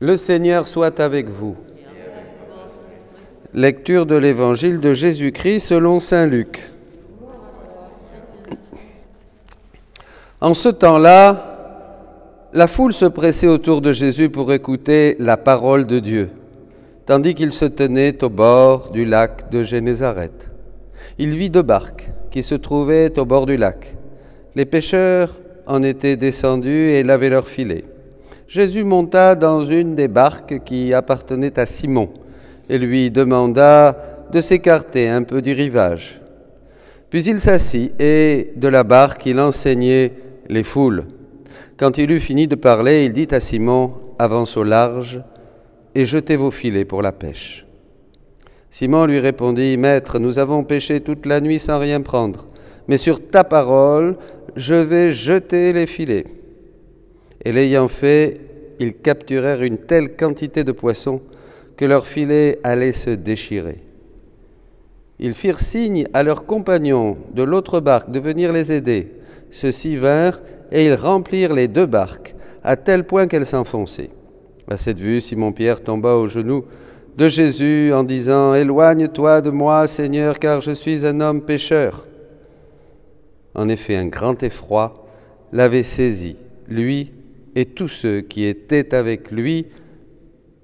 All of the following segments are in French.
Le Seigneur soit avec vous. Lecture de l'Évangile de Jésus-Christ selon saint Luc. En ce temps-là, la foule se pressait autour de Jésus pour écouter la parole de Dieu, tandis qu'il se tenait au bord du lac de Génézareth. Il vit deux barques qui se trouvaient au bord du lac. Les pêcheurs en étaient descendus et lavaient leurs filets. Jésus monta dans une des barques qui appartenait à Simon et lui demanda de s'écarter un peu du rivage. Puis il s'assit et de la barque il enseignait les foules. Quand il eut fini de parler, il dit à Simon, « Avance au large et jetez vos filets pour la pêche. » Simon lui répondit, « Maître, nous avons pêché toute la nuit sans rien prendre, mais sur ta parole, je vais jeter les filets. » Et l'ayant fait, ils capturèrent une telle quantité de poissons que leurs filets allaient se déchirer. Ils firent signe à leurs compagnons de l'autre barque de venir les aider. Ceux-ci vinrent et ils remplirent les deux barques, à tel point qu'elles s'enfonçaient. À cette vue, Simon-Pierre tomba aux genoux de Jésus en disant « Éloigne-toi de moi, Seigneur, car je suis un homme pécheur. » En effet, un grand effroi l'avait saisi, lui et tous ceux qui étaient avec lui,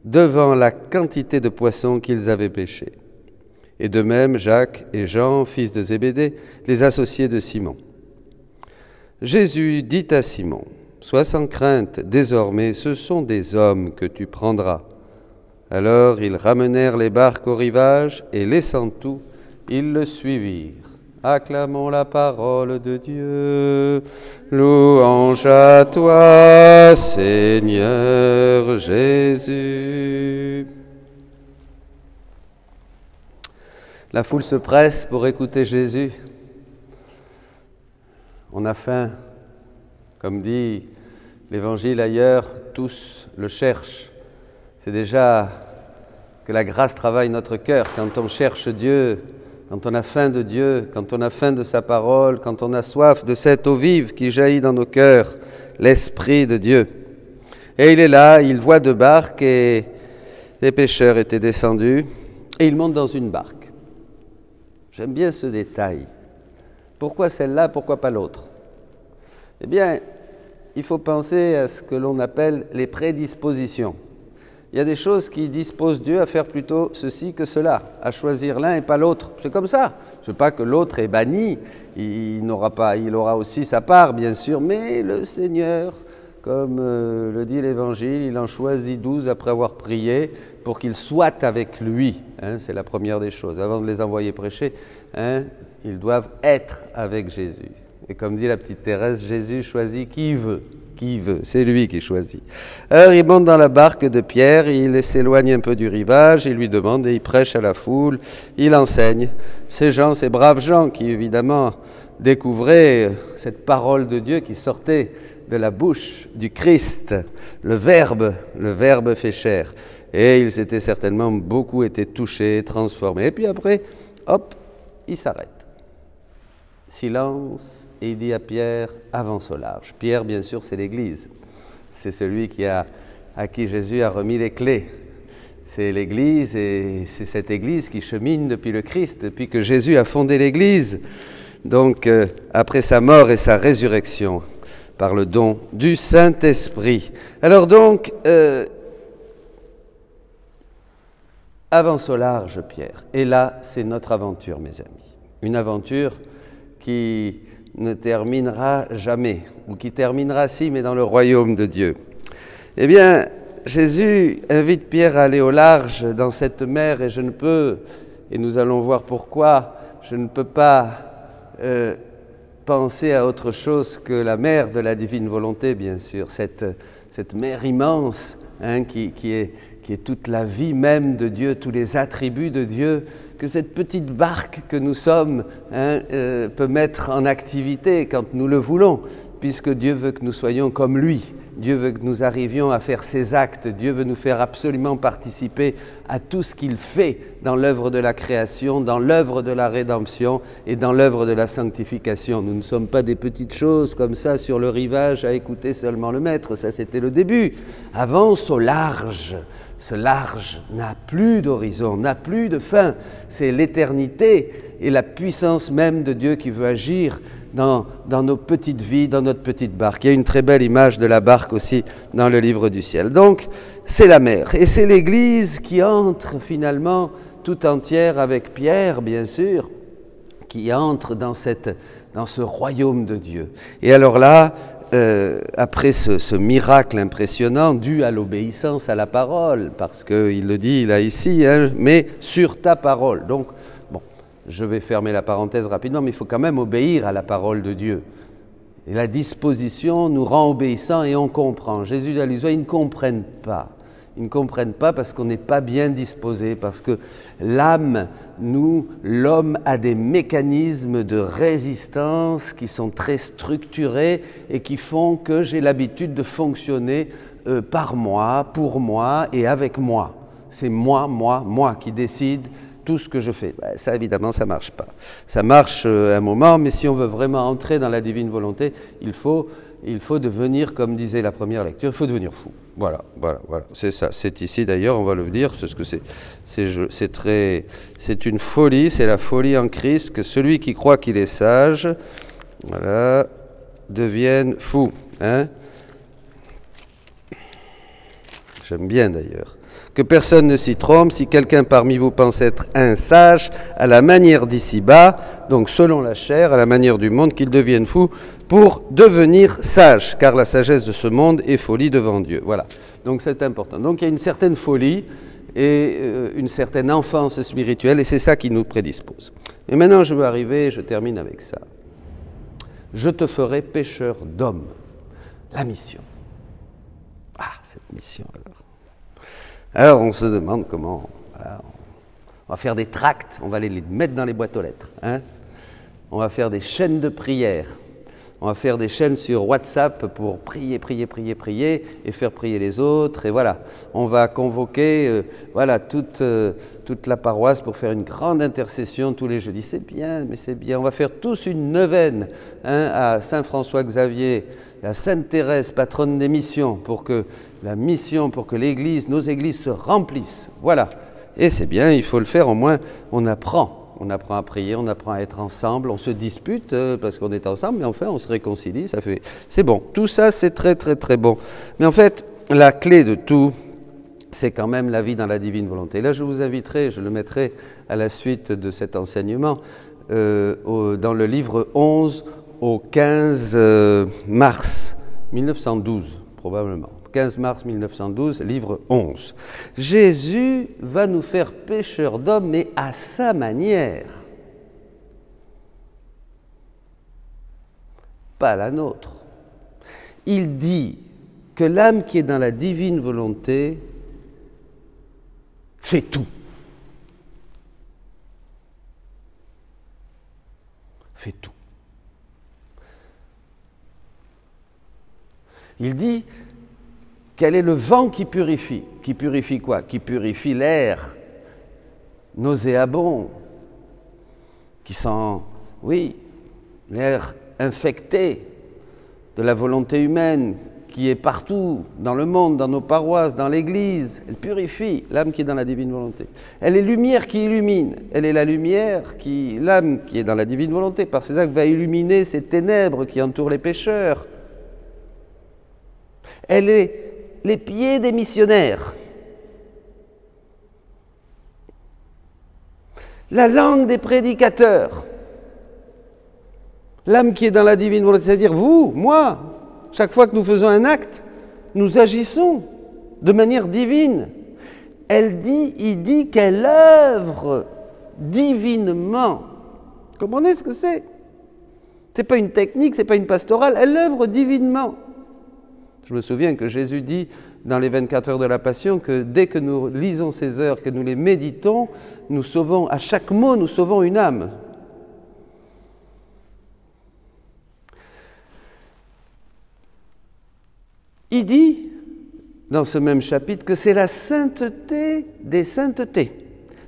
devant la quantité de poissons qu'ils avaient pêchés. Et de même, Jacques et Jean, fils de Zébédée, les associés de Simon. Jésus dit à Simon, « Sois sans crainte, désormais ce sont des hommes que tu prendras. » Alors ils ramenèrent les barques au rivage et laissant tout, ils le suivirent. Acclamons la parole de Dieu. Louange à toi, Seigneur Jésus. La foule se presse pour écouter Jésus. On a faim, comme dit l'Évangile ailleurs, tous le cherchent. C'est déjà que la grâce travaille notre cœur quand on cherche Dieu. Quand on a faim de Dieu, quand on a faim de sa parole, quand on a soif de cette eau vive qui jaillit dans nos cœurs, l'Esprit de Dieu. Et il est là, il voit deux barques et les pêcheurs étaient descendus et il monte dans une barque. J'aime bien ce détail. Pourquoi celle-là, pourquoi pas l'autre? Eh bien, il faut penser à ce que l'on appelle les prédispositions. Il y a des choses qui disposent Dieu à faire plutôt ceci que cela, à choisir l'un et pas l'autre. C'est comme ça. Je ne veux pas que l'autre est banni, il aura aussi sa part, bien sûr, mais le Seigneur, comme le dit l'Évangile, il en choisit 12 après avoir prié pour qu'ils soient avec lui. C'est la première des choses. Avant de les envoyer prêcher, ils doivent être avec Jésus. Et comme dit la petite Thérèse, Jésus choisit qui il veut. Qui veut, c'est lui qui choisit. Alors il monte dans la barque de Pierre, il s'éloigne un peu du rivage, il lui demande et il prêche à la foule, il enseigne. Ces gens, ces braves gens qui évidemment découvraient cette parole de Dieu qui sortait de la bouche du Christ, le Verbe fait chair. Et ils étaient certainement beaucoup été touchés, transformés. Et puis après, hop, il s'arrête. Silence, et il dit à Pierre, avance au large. Pierre, bien sûr, c'est l'Église. C'est celui à qui Jésus a remis les clés. C'est l'Église et c'est cette Église qui chemine depuis le Christ, depuis que Jésus a fondé l'Église. Donc, après sa mort et sa résurrection, par le don du Saint-Esprit. Alors donc, avance au large, Pierre. Et là, c'est notre aventure, mes amis. Une aventure qui ne terminera jamais, ou qui terminera si, mais dans le royaume de Dieu. Eh bien, Jésus invite Pierre à aller au large dans cette mer, et je ne peux, et nous allons voir pourquoi, je ne peux pas penser à autre chose que la mer de la divine volonté, bien sûr, cette mer immense qui est toute la vie même de Dieu, tous les attributs de Dieu, que cette petite barque que nous sommes peut mettre en activité quand nous le voulons, puisque Dieu veut que nous soyons comme lui, Dieu veut que nous arrivions à faire ses actes. Dieu veut nous faire absolument participer à tout ce qu'il fait dans l'œuvre de la création, dans l'œuvre de la rédemption et dans l'œuvre de la sanctification. Nous ne sommes pas des petites choses comme ça sur le rivage à écouter seulement le Maître. Ça, c'était le début. Avance au large. Ce large n'a plus d'horizon, n'a plus de fin. C'est l'éternité et la puissance même de Dieu qui veut agir dans nos petites vies, dans notre petite barque. Il y a une très belle image de la barque aussi dans le livre du ciel. Donc, c'est la mer. Et c'est l'Église qui entre finalement tout entière avec Pierre, bien sûr, qui entre dans ce royaume de Dieu. Et alors là, après ce miracle impressionnant dû à l'obéissance à la parole, parce qu'il le dit là ici, hein, mais sur ta parole. Donc, bon, je vais fermer la parenthèse rapidement, mais il faut quand même obéir à la parole de Dieu. Et la disposition nous rend obéissants et on comprend. Jésus dit à l'Israël, ils ne comprennent pas. Ils ne comprennent pas parce qu'on n'est pas bien disposé, parce que l'âme, l'homme a des mécanismes de résistance qui sont très structurés et qui font que j'ai l'habitude de fonctionner par moi, pour moi et avec moi. C'est moi qui décide tout ce que je fais. Ben, ça, évidemment, ça ne marche pas. Ça marche un moment, mais si on veut vraiment entrer dans la divine volonté, il faut devenir, comme disait la première lecture, il faut devenir fou. Voilà, c'est ça. C'est ici d'ailleurs, on va le dire, c'est ce que c'est une folie, c'est la folie en Christ que celui qui croit qu'il est sage, voilà, devienne fou. Hein? J'aime bien d'ailleurs. Que personne ne s'y trompe, si quelqu'un parmi vous pense être un sage, à la manière d'ici-bas, donc selon la chair, à la manière du monde, qu'il devienne fou pour devenir sage, car la sagesse de ce monde est folie devant Dieu. Voilà, donc c'est important. Donc il y a une certaine folie et une certaine enfance spirituelle, et c'est ça qui nous prédispose. Et maintenant je veux arriver, je termine avec ça. Je te ferai pécheur d'hommes. La mission. Ah, cette mission alors. Alors on se demande comment, voilà, on va faire des tracts, on va les mettre dans les boîtes aux lettres. Hein, on va faire des chaînes de prière, on va faire des chaînes sur WhatsApp pour prier et faire prier les autres. Et voilà, on va convoquer voilà, toute la paroisse pour faire une grande intercession tous les jeudis. C'est bien, mais c'est bien. On va faire tous une neuvaine à Saint-François Xavier, à Sainte-Thérèse, patronne des missions, pour que l'Église, nos églises se remplissent. Voilà. Et c'est bien, il faut le faire, au moins on apprend. On apprend à prier, on apprend à être ensemble, on se dispute parce qu'on est ensemble, mais enfin on se réconcilie, c'est bon. Tout ça, c'est très bon. Mais en fait, la clé de tout, c'est quand même la vie dans la divine volonté. Là, je vous inviterai, je le mettrai à la suite de cet enseignement, dans le livre 11 au 15 mars 1912, probablement. 15 mars 1912, livre 11. Jésus va nous faire pécheurs d'hommes, mais à sa manière. Pas la nôtre. Il dit que l'âme qui est dans la divine volonté fait tout. Fait tout. Il dit quel est le vent qui purifie? Qui purifie quoi? Qui purifie l'air nauséabond, qui sent, oui, l'air infecté de la volonté humaine qui est partout, dans le monde, dans nos paroisses, dans l'Église. Elle purifie l'âme qui est dans la divine volonté. Elle est lumière qui illumine. Elle est la lumière l'âme qui est dans la divine volonté, par ses actes, va illuminer ces ténèbres qui entourent les pécheurs. Elle est les pieds des missionnaires, la langue des prédicateurs, l'âme qui est dans la divine volonté, c'est-à-dire vous, moi, chaque fois que nous faisons un acte, nous agissons de manière divine. Il dit qu'elle œuvre divinement. Comprenez ce que c'est? Ce n'est pas une technique, ce n'est pas une pastorale, elle œuvre divinement. Je me souviens que Jésus dit dans les 24 heures de la Passion que dès que nous lisons ces heures, que nous les méditons, nous sauvons, à chaque mot, nous sauvons une âme. Il dit, dans ce même chapitre, que c'est la sainteté des saintetés.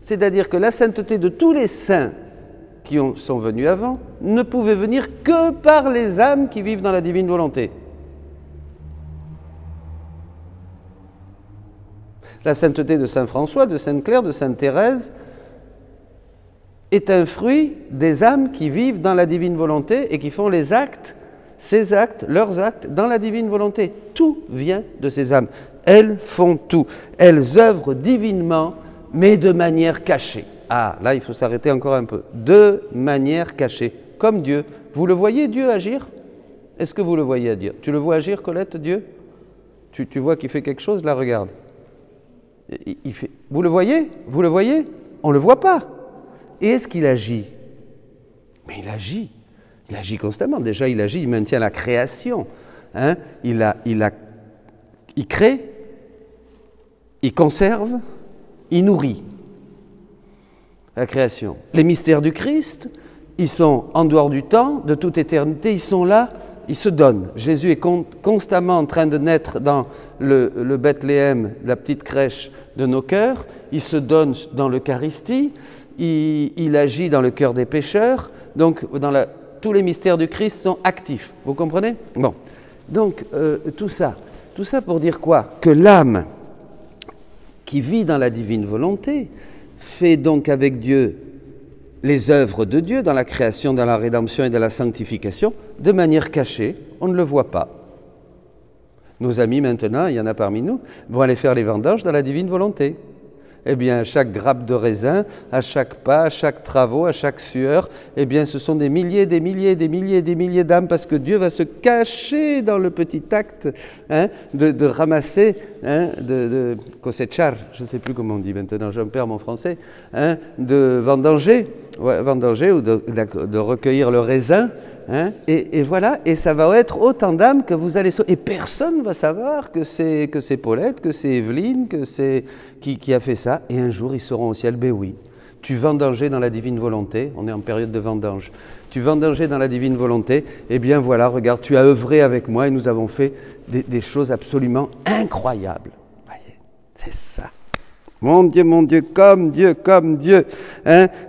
C'est-à-dire que la sainteté de tous les saints qui sont venus avant ne pouvait venir que par les âmes qui vivent dans la divine volonté. La sainteté de saint François, de sainte Claire, de sainte Thérèse est un fruit des âmes qui vivent dans la divine volonté et qui font les actes, ces actes, leurs actes, dans la divine volonté. Tout vient de ces âmes. Elles font tout. Elles œuvrent divinement, mais de manière cachée. Ah, là, il faut s'arrêter encore un peu. De manière cachée, comme Dieu. Vous le voyez, Dieu, agir? Est-ce que vous le voyez agir? Tu le vois agir, Colette, Dieu? Tu vois qu'il fait quelque chose? Là, regarde. Il fait... Vous le voyez? Vous le voyez? On ne le voit pas. Et est-ce qu'il agit? Mais il agit. Il agit constamment. Déjà, il agit, il maintient la création. Hein? Il crée, il conserve, il nourrit la création. Les mystères du Christ, ils sont en dehors du temps, de toute éternité, ils sont là, ils se donnent. Jésus est constamment en train de naître dans le Bethléem, la petite crèche de nos cœurs. Il se donne dans l'Eucharistie, il agit dans le cœur des pécheurs. Donc, tous les mystères du Christ sont actifs. Vous comprenez? Bon. Donc, tout ça pour dire quoi? Que l'âme qui vit dans la divine volonté fait donc avec Dieu les œuvres de Dieu dans la création, dans la rédemption et dans la sanctification, de manière cachée, on ne le voit pas. Nos amis maintenant, il y en a parmi nous, vont aller faire les vendanges dans la divine volonté. Eh bien, à chaque grappe de raisin, à chaque pas, à chaque travaux, à chaque sueur, eh bien, ce sont des milliers, des milliers, des milliers, des milliers d'âmes, parce que Dieu va se cacher dans le petit acte de ramasser, de cosechar, je ne sais plus comment on dit maintenant, j'en perds mon français, de vendanger ou de recueillir le raisin. Et voilà, et ça va être autant d'âmes que vous allez sauver. Et personne ne va savoir que c'est Paulette, que c'est Evelyne, que c'est qui a fait ça. Et un jour, ils seront au ciel. Ben oui, tu vendangeais dans la divine volonté. On est en période de vendange. Tu vendangeais dans la divine volonté. Eh bien voilà, regarde, tu as œuvré avec moi et nous avons fait des choses absolument incroyables. Voyez, c'est ça. Mon Dieu, comme Dieu, comme Dieu.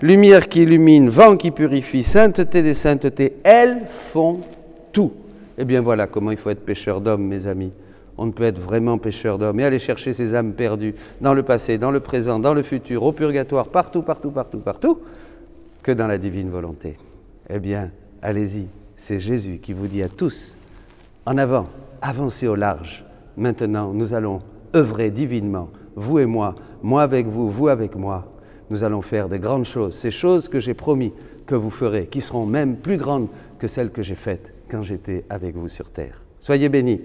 Lumière qui illumine, vent qui purifie, sainteté des saintetés, elles font tout. Eh bien voilà comment il faut être pécheur d'hommes, mes amis. On ne peut être vraiment pécheur d'hommes et aller chercher ces âmes perdues dans le passé, dans le présent, dans le futur, au purgatoire, partout, que dans la divine volonté. Eh bien, allez-y, c'est Jésus qui vous dit à tous, en avant, avancez au large. Maintenant, nous allons œuvrer divinement, vous et moi avec vous, vous avec moi, nous allons faire de grandes choses, ces choses que j'ai promis que vous ferez, qui seront même plus grandes que celles que j'ai faites quand j'étais avec vous sur terre. Soyez bénis.